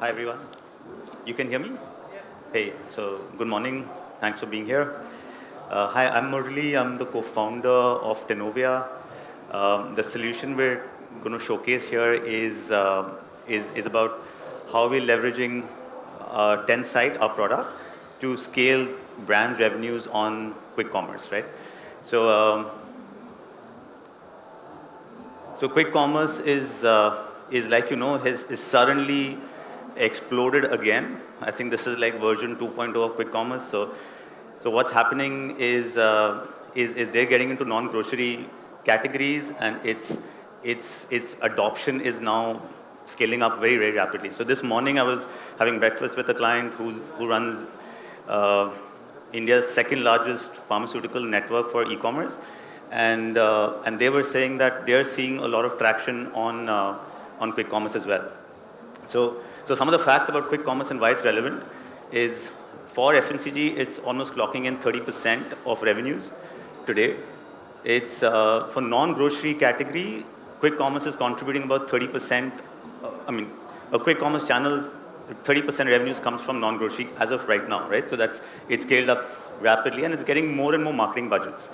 Hi everyone. You can hear me? Hey, so good morning. Thanks for being here. Hi, I'm Murali. I'm the co-founder of Tenovia. The solution we're going to showcase here is about how we're leveraging Tensite, our product, to scale brands' revenues on quick commerce, right? So, so quick commerce is like is suddenly exploded again. I think this is like version 2.0 of quick commerce. So what's happening is they're getting into non-grocery categories, and its adoption is now scaling up very, very rapidly. So this morning I was having breakfast with a client who runs uh, India's second largest pharmaceutical network for e-commerce, and they were saying that they're seeing a lot of traction on quick commerce as well. So some of the facts about quick commerce and why it's relevant is for FMCG, it's almost clocking in 30% of revenues today. It's for non-grocery category, quick commerce is contributing about 30%. A quick commerce channel, 30% revenues comes from non-grocery as of right now, right? So it's scaled up rapidly, and it's getting more and more marketing budgets.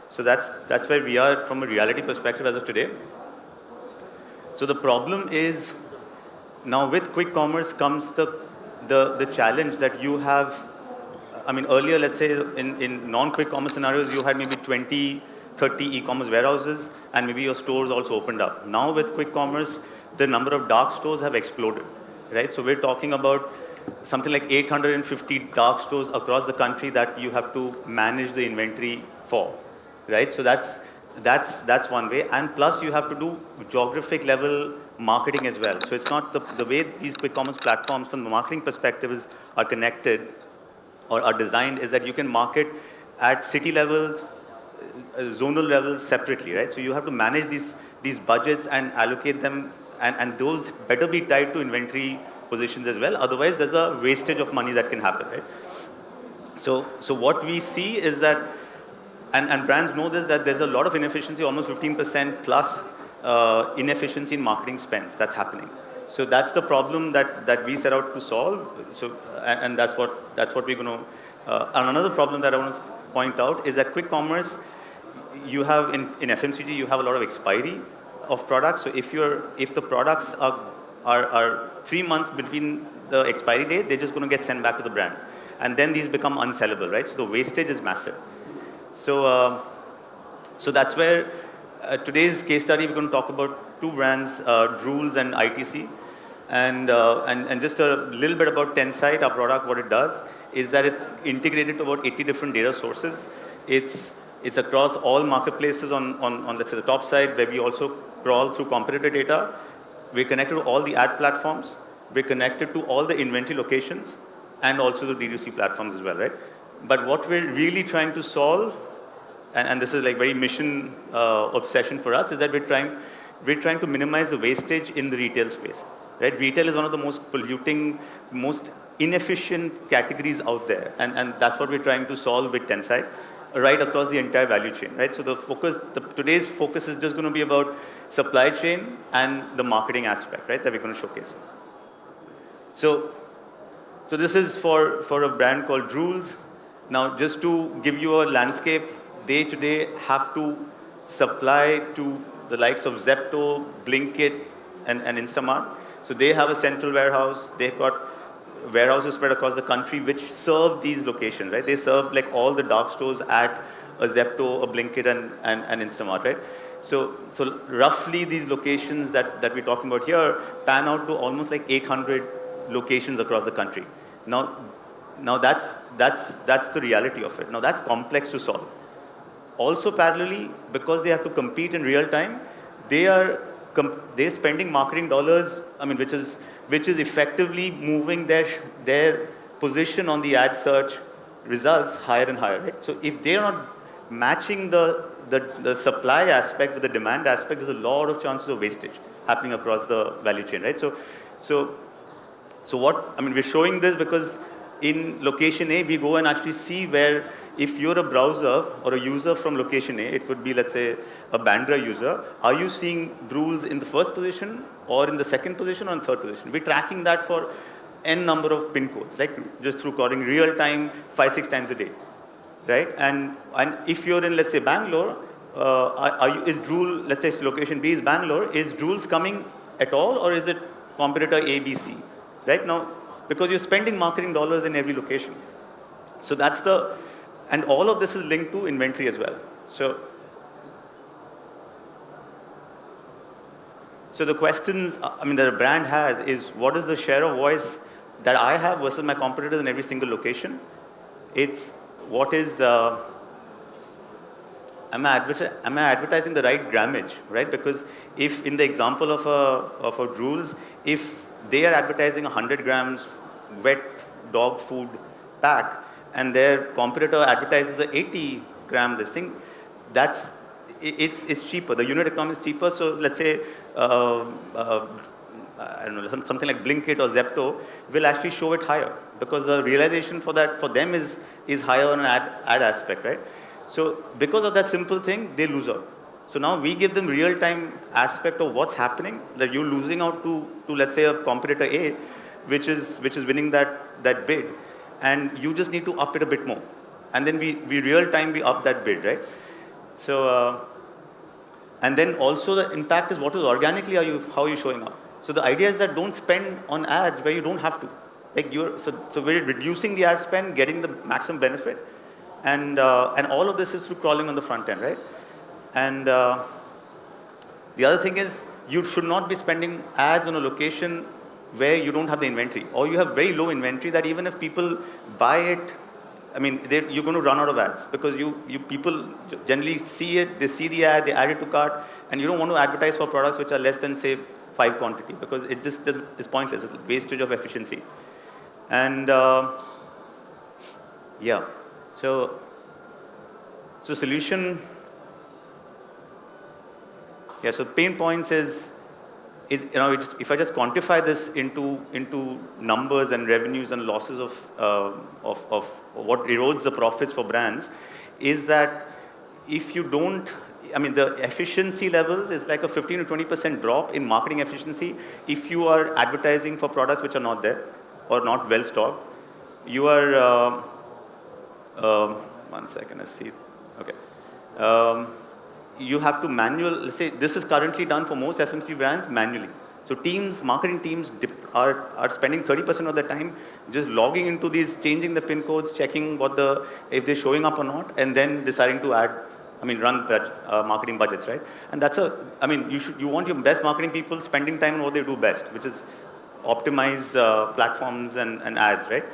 So that's where we are from a reality perspective as of today. So the problem is now with quick commerce comes the challenge that you have. Earlier, let's say in non-quick commerce scenarios, you had maybe 20, 30 e-commerce warehouses, and maybe your stores also opened up. Now with quick commerce, the number of dark stores have exploded, right? So we're talking about something like 850 dark stores across the country that you have to manage the inventory for, right? So that's one way, and plus you have to do geographic level marketing as well. So it's not the way these quick commerce platforms from the marketing perspective are connected or are designed is that you can market at city levels, zonal levels separately, right? So you have to manage these budgets and allocate them, and those better be tied to inventory positions as well. Otherwise, there's a wastage of money that can happen, right? So what we see is that, and brands know this, that there's a lot of inefficiency, almost 15% plus inefficiency in marketing spends that's happening. So that's the problem that we set out to solve. So and that's what we're going to. And another problem that I want to point out is that quick commerce, you have in FMCG, you have a lot of expiry of products. So if the products are 3 months between the expiry date, they're just going to get sent back to the brand, and then these become unsellable, right? So the wastage is massive. So that's where today's case study, we're going to talk about two brands, Drools and ITC. And just a little bit about Tensite, our product. What it does is that it's integrated to about 80 different data sources. It's across all marketplaces on let's say the top side, where we also crawl through competitor data. We're connected to all the ad platforms. We're connected to all the inventory locations and also the D2C platforms as well, right? But what we're really trying to solve, and this is like very mission obsession for us, is that we're trying to minimize the wastage in the retail space, right? Retail is one of the most polluting, most inefficient categories out there, and that's what we're trying to solve with Tensite, right across the entire value chain, right? So today's focus is just going to be about supply chain and the marketing aspect, right, that we're going to showcase. So this is for a brand called Drools. Now, just to give you a landscape, they today have to supply to the likes of Zepto, Blinkit, and Instamart. So they have a central warehouse. They've got warehouses spread across the country which serve these locations, right? They serve like all the dark stores at a Zepto, a Blinkit, and Instamart, right? So roughly these locations that we're talking about here pan out to almost like 800 locations across the country. Now that's the reality of it. Now that's complex to solve. Also parallelly, because they have to compete in real time, they're spending marketing dollars. Which is effectively moving their position on the ad search results higher and higher, right? So if they're not matching the supply aspect with the demand aspect, there's a lot of chances of wastage happening across the value chain, right? So we're showing this because in location A, we go and actually see where, if you're a browser or a user from location A, it could be, let's say, a Bandra user, are you seeing Drools in the first position or in the second position or in third position? We're tracking that for n number of pin codes, like just through calling real time 5-6 times a day, right? And if you're in, let's say, Bangalore, is Drool, let's say location B is Bangalore, is Drool's coming at all, or is it competitor A, B, C, right? Now, because you're spending marketing dollars in every location. So that's and all of this is linked to inventory as well. So the questions, that a brand has is, what is the share of voice that I have versus my competitors in every single location? It's what is, am I advertising the right grammage, right? Because if in the example of a Drools, if they are advertising 100 grams wet dog food pack and their competitor advertises the 80-gram this thing, it's cheaper. The unit economics is cheaper. So let's say, I don't know, something like Blinkit or Zepto will actually show it higher because the realization for them is higher on an ad aspect, right? So because of that simple thing, they lose out. So now we give them real-time aspect of what's happening, that you're losing out to let's say a competitor A, which is winning that bid, and you just need to up it a bit more. And then we real-time, we up that bid, right? So, and then also the impact is what is organically how are you showing up. So the idea is that don't spend on ads where you don't have to. Like so we're reducing the ad spend, getting the maximum benefit, and all of this is through crawling on the front end, right? And the other thing is you should not be spending ads on a location where you don't have the inventory, or you have very low inventory that even if people buy it, you're going to run out of ads because people generally see it, they see the ad, they add it to cart, and you don't want to advertise for products which are less than, say, 5 quantity because it just is pointless. It's wastage of efficiency. And yeah, so solution. Yeah, so pain points is if I just quantify this into numbers and revenues and losses of what erodes the profits for brands, is that if you don't, the efficiency levels is like a 15 to 20% drop in marketing efficiency if you are advertising for products which are not there or not well stocked. You are, one second, let's see, okay. You have to let's say this is currently done for most FMCG brands manually. So marketing teams are spending 30% of their time just logging into these, changing the pin codes, checking if they're showing up or not, and then deciding to run marketing budgets, right? And you want your best marketing people spending time on what they do best, which is optimize platforms and ads, right?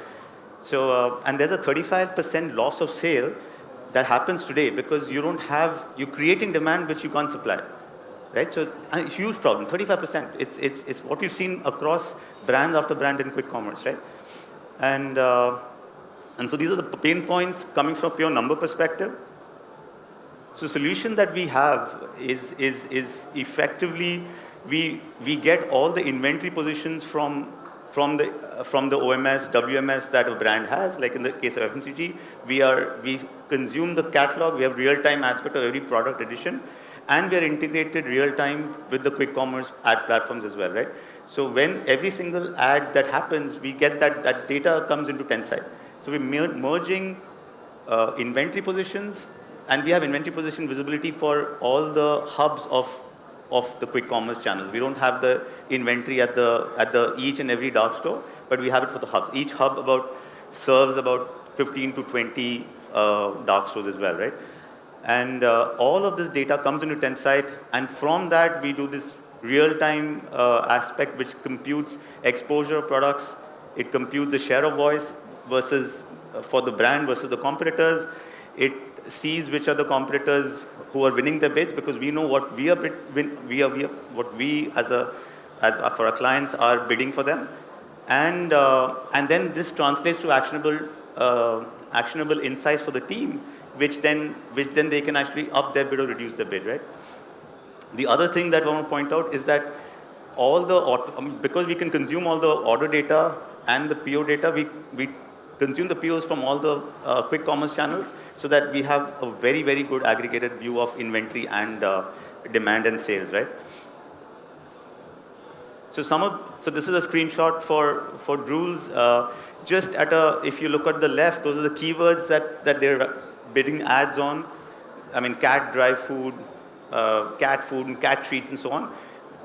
So, and there's a 35% loss of sale that happens today because you're creating demand which you can't supply, right? So a huge problem, 35%. It's what we've seen across brand after brand in quick commerce, right? And so these are the pain points coming from a pure number perspective. So solution that we have is effectively we get all the inventory positions from the OMS, WMS that a brand has. Like in the case of FMCG, we consume the catalog, we have real-time aspect of every product edition, and we are integrated real-time with the quick commerce ad platforms as well, right? So when every single ad that happens, we get that data comes into Tenside. So we're merging inventory positions, and we have inventory position visibility for all the hubs of the quick commerce channels. We don't have the inventory at the each and every dark store, but we have it for the hubs. Each hub serves about 15 to 20 dark stores as well, right? And all of this data comes into Tenside, and from that we do this real-time aspect which computes exposure of products. It computes the share of voice versus for the brand versus the competitors. It sees which are the competitors who are winning the bids, because we know what what we as for our clients are bidding for them, and then this translates to actionable insights for the team, which then they can actually up their bid or reduce the bid, right? The other thing that I want to point out is that because we can consume all the order data and the PO data, we consume the POs from all the quick commerce channels, so that we have a very, very good aggregated view of inventory and demand and sales, right? So some of So this is a screenshot for Drools. Just if you look at the left, those are the keywords that they're bidding ads on. I mean, cat dry food, cat food, and cat treats, and so on.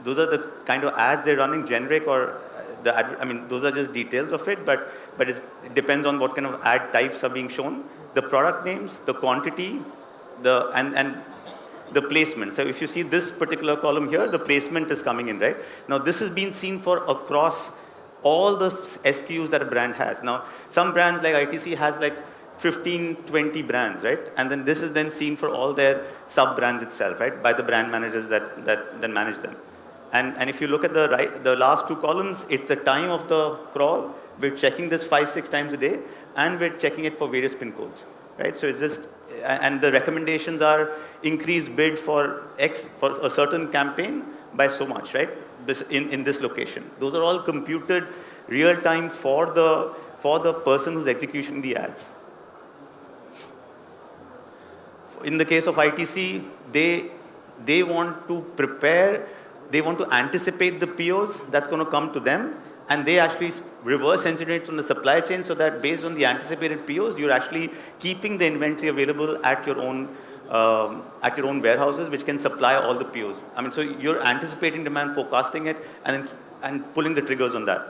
Those are the kind of ads they're running, generic or I mean, those are just details of it, but it depends on what kind of ad types are being shown. The product names, the quantity, and the placement. So if you see this particular column here, the placement is coming in, right? Now this has been seen for across all the SKUs that a brand has. Now some brands like ITC has like 15, 20 brands, right? And then this is then seen for all their sub-brands itself, right? By the brand managers that manage them. And if you look at the last two columns, it's the time of the crawl. We're checking this 5-6 times a day, and we're checking it for various pin codes, right? So it's just, and the recommendations are increase bid for a certain campaign by so much, right? This in this location. Those are all computed real time for the person who's executing the ads. In the case of ITC, they want to prepare. They want to anticipate the POs that's going to come to them, and they actually reverse engineer it from the supply chain so that based on the anticipated POs, you're actually keeping the inventory available at your own warehouses, which can supply all the POs. I mean, so you're anticipating demand, forecasting it, and pulling the triggers on that,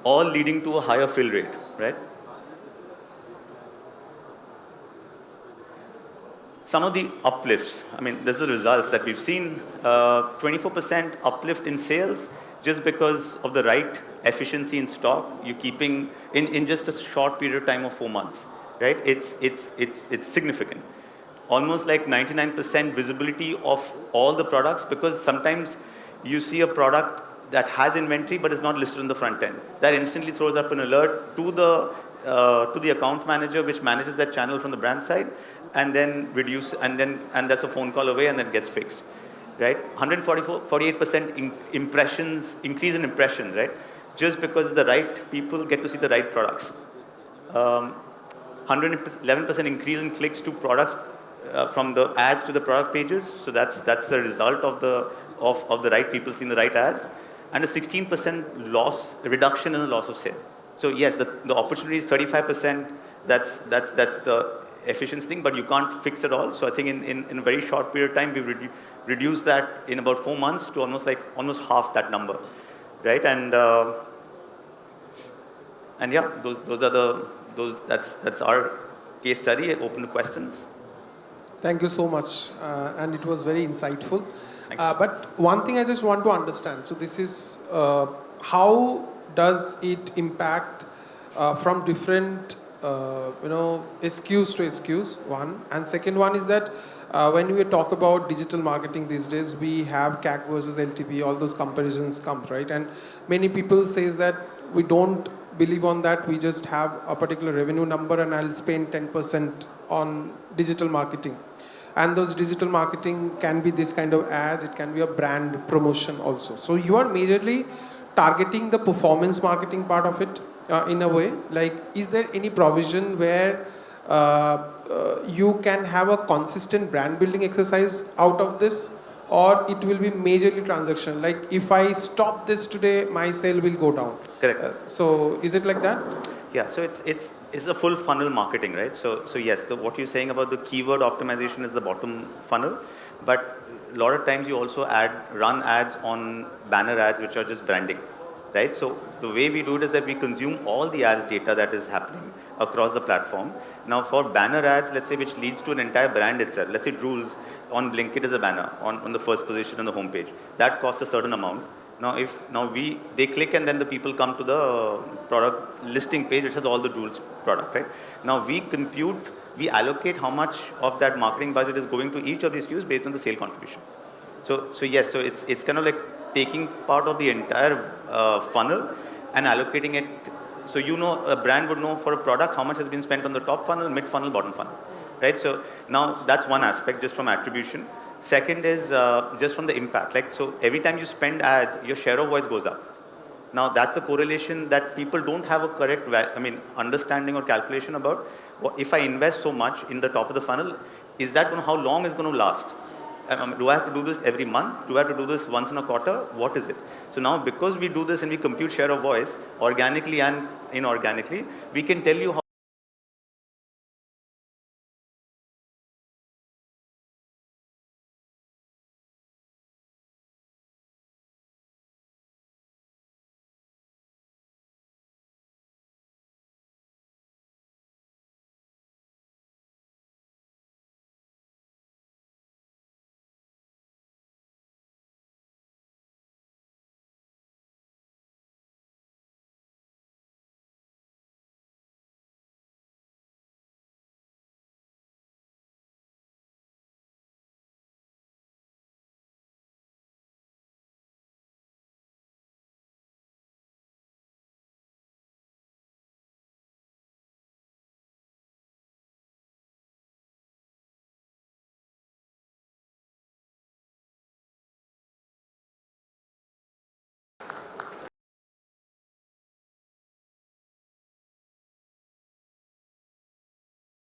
all leading to a higher fill rate, right? Some of the uplifts, I mean, this is the results that we've seen, 24% uplift in sales just because of the right efficiency in stock you're keeping in just a short period of time of 4 months, right? It's significant. Almost like 99% visibility of all the products, because sometimes you see a product that has inventory but is not listed on the front end. That instantly throws up an alert to the account manager, which manages that channel from the brand side, and then and that's a phone call away, and then gets fixed, right? 48% increase in impressions, right? Just because the right people get to see the right products. 111% increase in clicks to products from the ads to the product pages. So that's the result of the right people seeing the right ads, and a 16% reduction in the loss of sale. So yes, the opportunity is 35%. That's the efficiency thing, but you can't fix it all. So I think in a very short period of time, we've reduced that in about 4 months to almost half that number, right? And yeah, that's our case study. Open to questions. Thank you so much, and it was very insightful. Thanks. But one thing I just want to understand. So this is how does it impact from different SKUs to SKUs, one. And second one is that when we talk about digital marketing these days, we have CAC versus LTV, all those comparisons come, right? And many people says that we don't believe on that, we just have a particular revenue number and I'll spend 10% on digital marketing. And those digital marketing can be this kind of ads, it can be a brand promotion also. So you are majorly targeting the performance marketing part of it. In a way, like, is there any provision where you can have a consistent brand building exercise out of this, or it will be majorly transaction? Like, if I stop this today, my sale will go down. Correct. So is it like that? Yeah. So it's a full funnel marketing, right? So yes, what you're saying about the keyword optimization is the bottom funnel, but a lot of times you also run ads on banner ads, which are just branding. Right? So the way we do it is that we consume all the ads data that is happening across the platform. Now for banner ads, let's say, which leads to an entire brand itself, let's say Drools on Blinkit is a banner on the first position on the homepage. That costs a certain amount. Now they click and then the people come to the product listing page which has all the Drools product, right? Now we allocate how much of that marketing budget is going to each of these SKUs based on the sale contribution. So yes, so it's kind of like taking part of the entire funnel and allocating it. So a brand would know for a product how much has been spent on the top funnel, mid funnel, bottom funnel, right? So now that's one aspect just from attribution. Second is just from the impact. Like, so every time you spend ads, your share of voice goes up. Now that's the correlation that people don't have a correct, understanding or calculation about. If I invest so much in the top of the funnel, how long is going to last? Do I have to do this every month? Do I have to do this once in a quarter? What is it? So now, because we do this and we compute share of voice organically and inorganically, we can tell you how